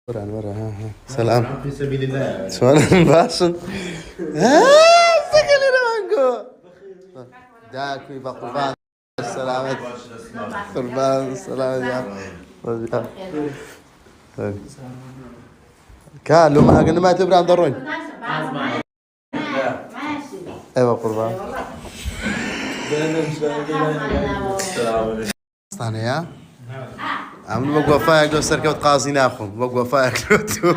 ورا ها سلام في سبيل الله. شلون باشن سكن رانجو داكوي بقربان سلامت قربان سلامت كالو ما قلنا ما تبرا ضروني ايوه قربان ثانية عملوا بقوا فايق لو سركوت قاصي ناخذ بقوا فايق لو تو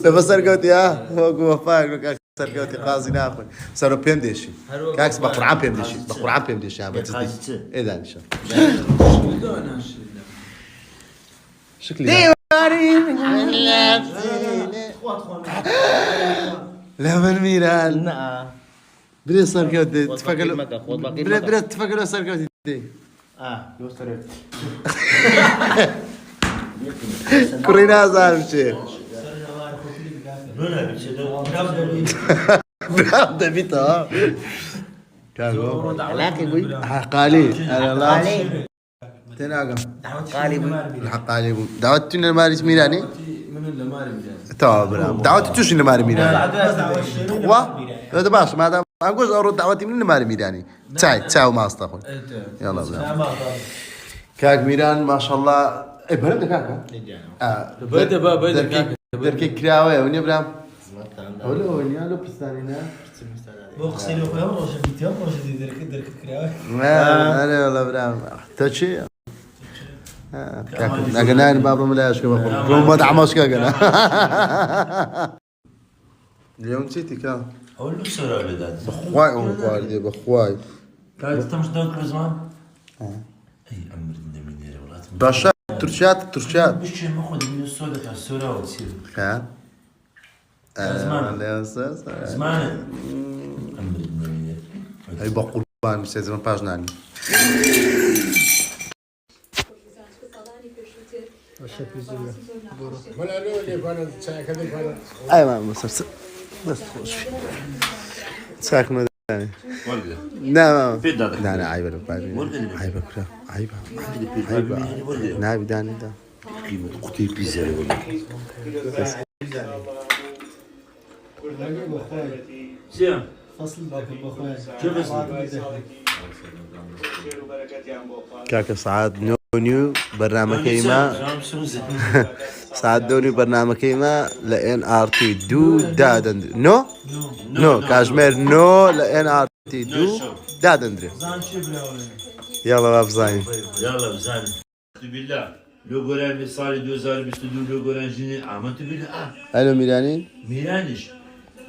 لو سركوت يا بقوا فايق لو سركوت قاصي ناخذ صاروا بيم ديشي كاكس بقرعان بيم ديشي بقرعان بيم ديشي يا بس اذا ان شاء الله شكلي لا من ميران بري سركوت تفكروا بري تفكروا سركوت يوسف كورينا زار شيء برافو بيتا كاغو علاقي بوي قالي انا لا تناقم قالي بوي قالي دعوتنا ماري ميراني تمام دعوتي توش ماري ميراني وا هذا باش ما دام اقول ارد دعوتي من ماري ميراني تاو ما استغفر يلا بلا كاك ميران ما شاء الله اي بلد كاكا بدا دركي كراوي وني برام ولا وني لو بستانينا بوخسيلو خويا واش بيتي واش درك كراوي ما انا والله برام تشي كاك نغنان بابا ملاش كما روما دعموش كاكا اليوم تيتي كان اقول له سورة ولدات بخواي ومقواردي بخواي كانت تمش دونك زمان اي امر الدمير والله باشا ترشات باش ناخذ من السوداء تاع السورة وتصير كان زمان. لا استاذ زمان امر الدمير هاي بقربان مش زمان باجناني ايوه بس خوش ساكنه ثاني لا لا لا عيب عيب عيب نايب داني دا قيمة قتي بيزاري والله زين فصل باكر بخويا شوف اسمه كاكا سعاد نونيو برنامج كيما سعاد دوني برنامج كيما لان ار تي دو دادن نو كاشمير نو لان ار تي دو دادندري زان شبرا يلا باب زين يلا بزان بالله لو قران صار 2022 لو قران جيني عملت بالله الو ميراني ميرانش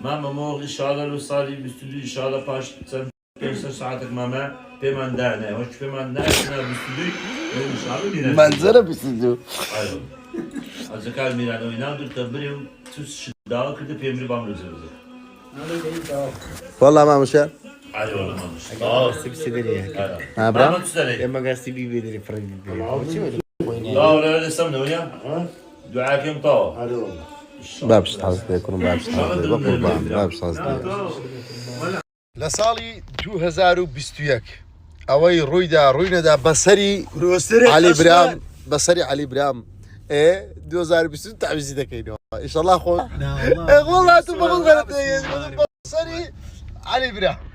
ماما موغ ان شاء الله لو صار باستوديو ان شاء الله باش تنسى ساعتك ماما بمان دانا واش بمان دانا باستوديو ان شاء الله ميران منظره بيسدو ايوه الزكاه ميران وينادر تبريو تس داو كده بيمري بامرو زوزه والله ما مشى ايوه والله ما مش سبسيدري ها برا ما تسالي لما قاستي بي بدري فرنج لا ولا لسه من ويا دعاكم طاو بابش حظي يكون بابش حظي بقربان بابش حظي لسالي 2021 اوي رويدا بسري علي برام بسري علي برام ايه 2022 تعبزي دكينو ان شاء الله اخو والله انتم غلط بسري علي برام